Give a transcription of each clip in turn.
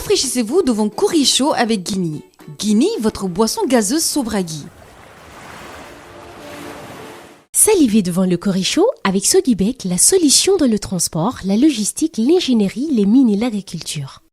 Rafraîchissez-vous devant Curry chaud avec Guinea. Guinea, votre boisson gazeuse Sobragui. Salivez devant le curry chaud avec Sodibek, la solution dans le transport, la logistique, l'ingénierie, les mines et l'agriculture.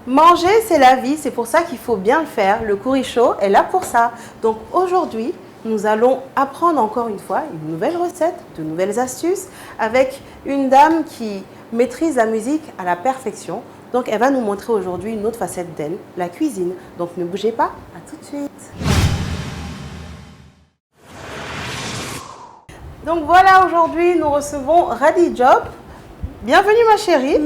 Manger, c'est la vie, c'est pour ça qu'il faut bien le faire. Le Curry Show est là pour ça. Donc aujourd'hui, nous allons apprendre encore une fois une nouvelle recette, de nouvelles astuces avec une dame qui maîtrise la musique à la perfection. Donc elle va nous montrer aujourd'hui une autre facette d'elle, la cuisine. Donc ne bougez pas, à tout de suite. Donc voilà, aujourd'hui nous recevons Radi Job. Bienvenue ma chérie.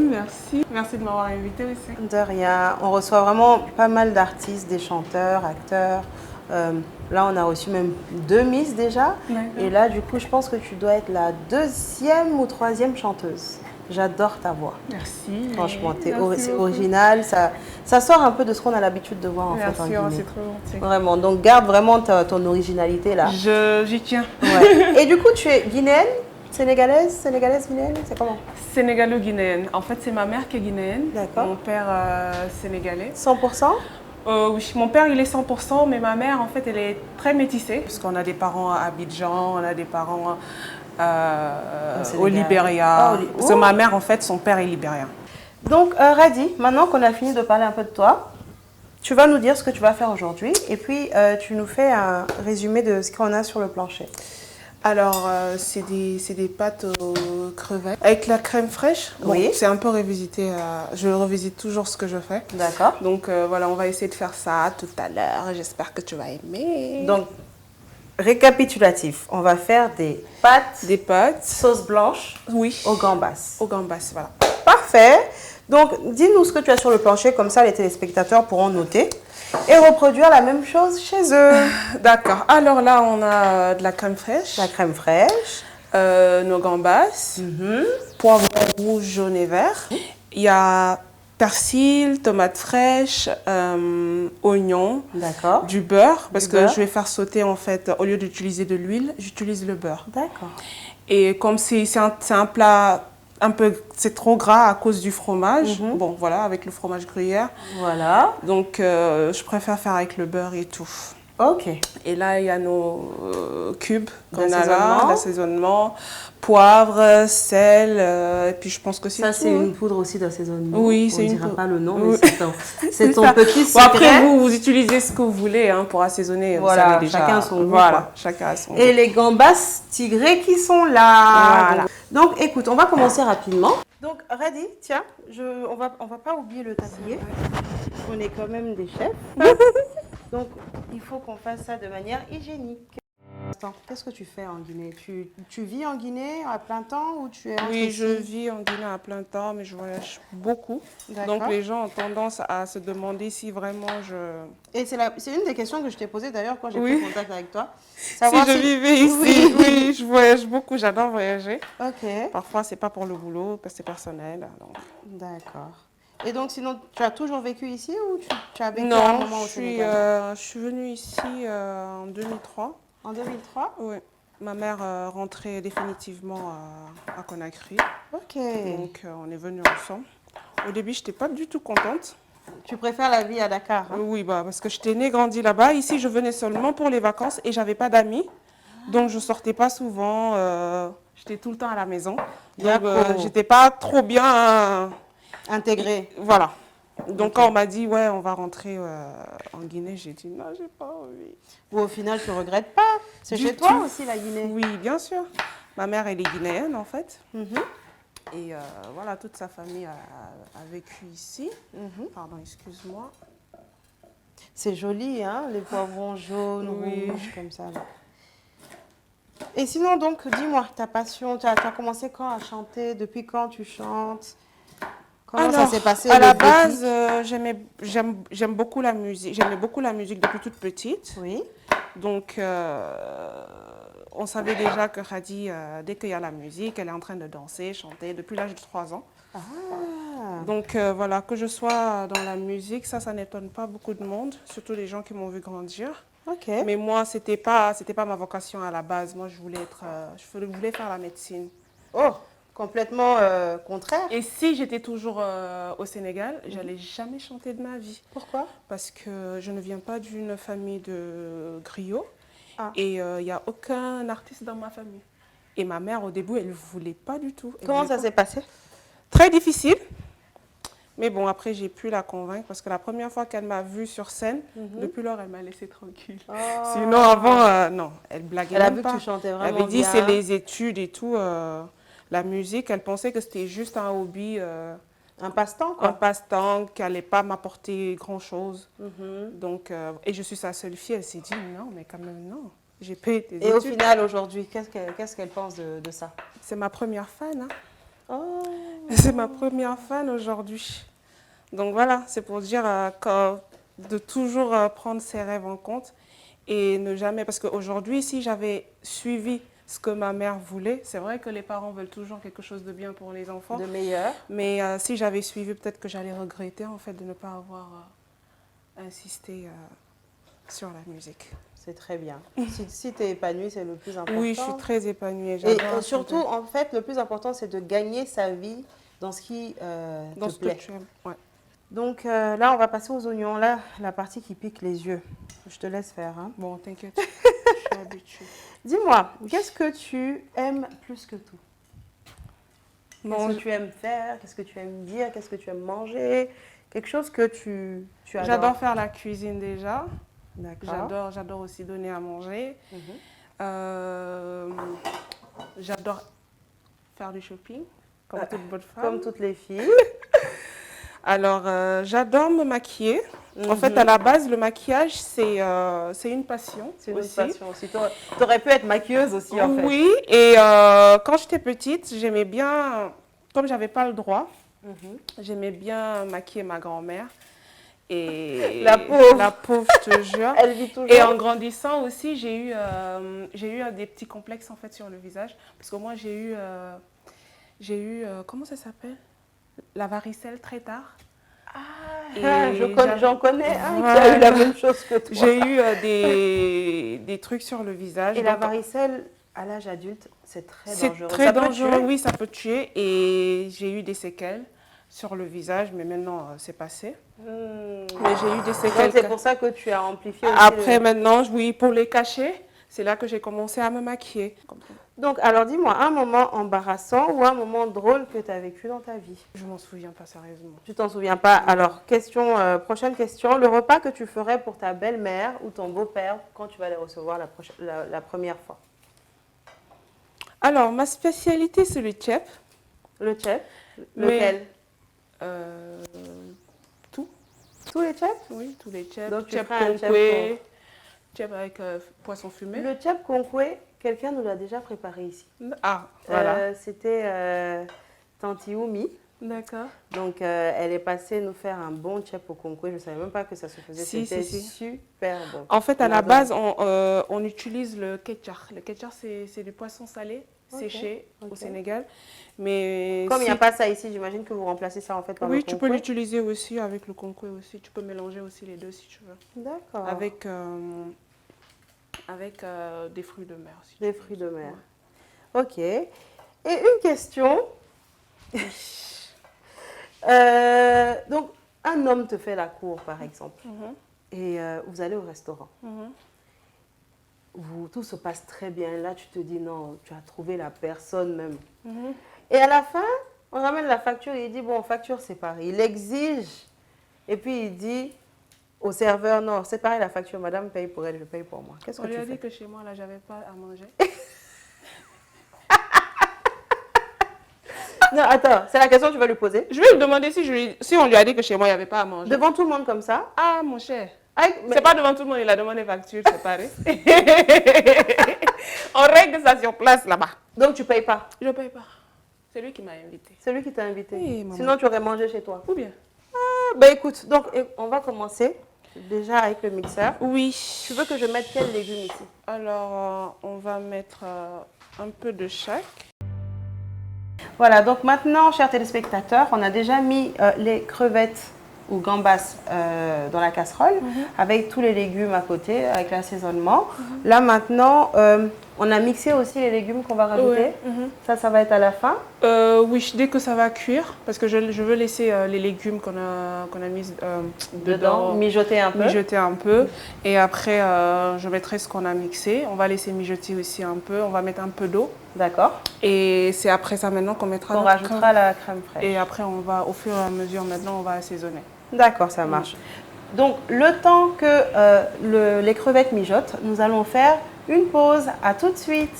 Merci de m'avoir invitée aussi. De rien, on reçoit vraiment pas mal d'artistes, des chanteurs, acteurs. Là on a reçu même 2 Miss déjà. Et là du coup je pense que tu dois être la 2e ou 3e chanteuse. J'adore ta voix. Merci. Franchement, c'est original, ça sort un peu de ce qu'on a l'habitude de voir en fait en Guinée. Merci, c'est trop gentil. Vraiment, donc garde vraiment ton originalité là. J'y tiens. Ouais. Et du coup tu es guinéenne? Sénégalaise, guinéenne, c'est comment? Sénégalo-guinéenne. En fait, c'est ma mère qui est guinéenne. D'accord. Mon père sénégalais. 100%? Oui, mon père il est 100%, mais ma mère en fait elle est très métissée. Parce qu'on a des parents à Abidjan, on a des parents au Libéria. Parce que ma mère en fait, son père est libérien. Donc Radi, maintenant qu'on a fini de parler un peu de toi, tu vas nous dire ce que tu vas faire aujourd'hui et puis tu nous fais un résumé de ce qu'on a sur le plancher. Alors, c'est des pâtes aux crevettes avec la crème fraîche. Bon, Oui. C'est un peu revisité. Je revisite toujours ce que je fais. D'accord. Donc, voilà, on va essayer de faire ça tout à l'heure. J'espère que tu vas aimer. Donc, récapitulatif, on va faire des pâtes, sauce blanche Oui. aux gambas. Au gambas, voilà. Parfait. Donc, dis-nous ce que tu as sur le plancher, comme ça les téléspectateurs pourront noter et reproduire la même chose chez eux. D'accord. Alors là, on a de la crème fraîche. La crème fraîche. Nos gambas. Poivron rouge, jaune et vert. Il y a persil, tomates fraîches, oignons. D'accord. Du beurre, parce que beurre. je vais faire sauter en fait, au lieu d'utiliser de l'huile, j'utilise le beurre. D'accord. Et comme c'est un plat un peu, c'est trop gras à cause du fromage, bon voilà, avec le fromage gruyère. Voilà. Donc je préfère faire avec le beurre et tout. Ok. Et là, il y a nos cubes qu'on a D'assaisonnement. là, d'assaisonnement, poivre, sel, et puis je pense que c'est Ça, tout, c'est hein. une poudre aussi d'assaisonnement. Oui, c'est On une ne dira poudre. pas le nom, Oui. mais c'est ton ça. petit Bon, secret. après, vous utilisez ce que vous voulez hein, pour assaisonner. Voilà, vous savez déjà. chacun son goût, Voilà, quoi. chacun a son Et goût. les gambas tigrés qui sont là. Voilà. Donc, écoute, on va commencer rapidement. Donc, Radi, tiens, on va pas oublier le tablier. On est quand même des chefs. Donc, il faut qu'on fasse ça de manière hygiénique. Attends, qu'est-ce que tu fais en Guinée? Tu vis en Guinée à plein temps ou tu es entre Oui, ici? je vis en Guinée à plein temps, mais je voyage beaucoup. D'accord. Donc les gens ont tendance à se demander si vraiment Et c'est une des questions que je t'ai posée d'ailleurs quand j'ai Oui. pris contact avec toi. si Savoir je vivais ici, oui, je voyage beaucoup, j'adore voyager. Ok, Parfois, c'est pas pour le boulot, parce que c'est personnel. Donc. d'accord. Et donc sinon, tu as toujours vécu ici ou tu as vécu à un Non, moment au Sénégal? je suis venue ici en 2003. En 2003? Oui. Ma mère rentrait définitivement à Conakry. Ok. Donc on est venus ensemble. Au début, je n'étais pas du tout contente. Tu préfères la vie à Dakar, hein? Oui, bah, parce que j'étais née, grandie là-bas. Ici, je venais seulement pour les vacances et j'avais pas d'amis. Donc, je sortais pas souvent. J'étais tout le temps à la maison. Donc, D'accord. j'étais pas trop bien. Intégrée. Voilà. Donc, quand on m'a dit, ouais, on va rentrer en Guinée, j'ai dit, non, j'ai pas envie. Ou au final, tu ne regrettes pas? C'est Du chez toi tout. aussi la Guinée? Oui, bien sûr. Ma mère, elle est guinéenne, en fait. Mhm. Et voilà, toute sa famille a vécu ici. Pardon, excuse-moi. C'est joli, hein, les poivrons jaunes, Oui. rouges, comme ça. Là. Et sinon, donc, dis-moi, ta passion, tu as commencé quand à chanter? Depuis quand tu chantes? Comment ça s'est passé? À le la déclic? base, j'aime beaucoup la musique. J'aimais beaucoup la musique depuis toute petite. Oui. Donc, on savait déjà que Khadi, dès qu'il y a la musique, elle est en train de danser, chanter depuis l'âge de 3 ans. Ah. Donc voilà, que je sois dans la musique, ça n'étonne pas beaucoup de monde, surtout les gens qui m'ont vu grandir. Ok. Mais moi, c'était pas ma vocation à la base. Moi, je voulais faire la médecine. Oh, complètement contraire. Et si j'étais toujours au Sénégal, j'allais jamais chanter de ma vie. Pourquoi? Parce que je ne viens pas d'une famille de griots. Ah. Et il n'y a aucun artiste dans ma famille. Et ma mère, au début, elle ne voulait pas du tout. Comment ça s'est passé? Très difficile. Mais bon, après, j'ai pu la convaincre parce que la première fois qu'elle m'a vue sur scène, depuis lors, elle m'a laissée tranquille. Oh. Sinon, avant, non, elle blaguait Elle a même vu pas. que tu chantais vraiment Elle avait dit, bien. c'est les études et tout, la musique. Elle pensait que c'était juste un hobby, Un passe-temps, un quoi. passe-temps, qui n'allait pas m'apporter grand-chose. Donc, et je suis sa seule fille. Elle s'est dit, non, mais quand même, non. J'ai payé tes études. Et au final, aujourd'hui, qu'est-ce qu'elle pense de ça? C'est ma première fan. Hein. Oh. C'est ma première fan aujourd'hui. Donc voilà, c'est pour dire de toujours prendre ses rêves en compte et ne jamais... Parce qu'aujourd'hui, si j'avais suivi ce que ma mère voulait, c'est vrai que les parents veulent toujours quelque chose de bien pour les enfants. De meilleur. Mais si j'avais suivi, peut-être que j'allais regretter en fait de ne pas avoir insisté sur la musique. C'est très bien. Si tu es épanouie, c'est le plus important. Oui, je suis très épanouie. Et surtout, en fait, le plus important, c'est de gagner sa vie dans ce qui dans te ce plaît. que tu aimes. Ouais. Donc là, on va passer aux oignons. Là, la partie qui pique les yeux. Je te laisse faire. Hein. Bon, t'inquiète, je suis habituée. Dis-moi, qu'est-ce que tu aimes plus que tout? Bon, Qu'est-ce que tu aimes faire? Qu'est-ce que tu aimes dire? Qu'est-ce que tu aimes manger? Quelque chose que tu adores. j'adore faire la cuisine déjà. D'accord. J'adore aussi donner à manger. J'adore faire du shopping, comme toute bonne femme. Comme toutes les filles. Alors, j'adore me maquiller. En fait, à la base, le maquillage, c'est une passion. C'est une aussi. passion aussi. Tu aurais pu être maquilleuse aussi, en fait. Oui, et quand j'étais petite, j'aimais bien, comme j'avais pas le droit, j'aimais bien maquiller ma grand-mère. Et La pauvre, je te jure. Elle vit toujours. Et en grandissant aussi, j'ai eu des petits complexes en fait sur le visage. Parce que moi, j'ai eu comment ça s'appelle? La varicelle très tard. J'en connais un qui Voilà. a eu la même chose que toi. J'ai eu des trucs sur le visage. Et la Donc, varicelle, à l'âge adulte, c'est très dangereux. c'est très Ça peut dangereux, tuer. oui, ça peut tuer. Et j'ai eu des séquelles sur le visage, mais maintenant, c'est passé. Mais j'ai eu des séquelles. Donc c'est pour ça que tu as amplifié aussi Après, maintenant, oui, pour les cacher, c'est là que j'ai commencé à me maquiller. Donc, alors dis-moi, un moment embarrassant ou un moment drôle que tu as vécu dans ta vie? Je m'en souviens pas sérieusement. Tu t'en souviens pas? Alors, prochaine question. Le repas que tu ferais pour ta belle-mère ou ton beau-père quand tu vas les recevoir la première fois? Alors, ma spécialité, c'est le tchèp. Le tchèp? Mais- Lequel? Tout. Tous les tchèps? Oui, tous les tchèps. Donc, tu Tchèp feras un tchèp conqué, tchèp avec poisson fumé. Le tchèp conqué, quelqu'un nous l'a déjà préparé ici. Ah, voilà. C'était Tanti Oumi. D'accord. Donc, elle est passée nous faire un bon tchèp au concours. Je ne savais même pas que ça se faisait. Si, C'était si. super bon. En fait, à la J'adore. base, on utilise le ketchar. Le ketchar, c'est du poisson salé, séché au Sénégal. Mais Comme il n'y a pas ça ici, j'imagine que vous remplacez ça en fait par le oui, tu peux concours. l'utiliser aussi avec le concours aussi. Tu peux mélanger aussi les deux si tu veux. D'accord. Avec des fruits de mer. Si tu Des veux. fruits de mer. Ok. Et une question. Donc, un homme te fait la cour, par exemple, et vous allez au restaurant. Tout se passe très bien. Là, tu te dis non, tu as trouvé la personne même. Et à la fin, on ramène la facture et il dit bon, facture séparée. Il exige. Et puis il dit au serveur non, c'est pareil la facture, madame paye pour elle, je paye pour moi. Qu'est-ce On que lui tu a fais? dit que chez moi, là, j'avais pas à manger. Non, attends, c'est la question que tu vas lui poser. Je vais lui demander si on lui a dit que chez moi, il n'y avait pas à manger. Devant tout le monde comme ça. Ah, mon cher. Mais- C'est pas devant tout le monde, il a demandé facture séparée. On règle ça sur place là-bas. Donc tu payes pas. Je ne paye pas. C'est lui qui m'a invité. C'est lui qui t'a invité. Oui, maman. Sinon tu aurais mangé chez toi. Ou bien? Ben écoute, donc on va commencer. déjà avec le mixeur. Oui. Tu veux que je mette quels légumes ici? Alors, on va mettre un peu de chaque. Voilà, donc maintenant, chers téléspectateurs, on a déjà mis les crevettes ou gambas dans la casserole avec tous les légumes à côté, avec l'assaisonnement. Là maintenant, on a mixé aussi les légumes qu'on va rajouter. Ça va être à la fin. Oui, dès que ça va cuire, parce que je veux laisser les légumes qu'on a mis dedans mijoter un peu. Mijoter un peu. Et après, je mettrai ce qu'on a mixé. On va laisser mijoter aussi un peu. On va mettre un peu d'eau. D'accord. Et c'est après ça maintenant qu'on mettra on rajoutera la crème fraîche. Et après, on va, au fur et à mesure, maintenant, on va assaisonner. D'accord, ça marche. Donc, le temps que les crevettes mijotent, nous allons faire une pause. À tout de suite.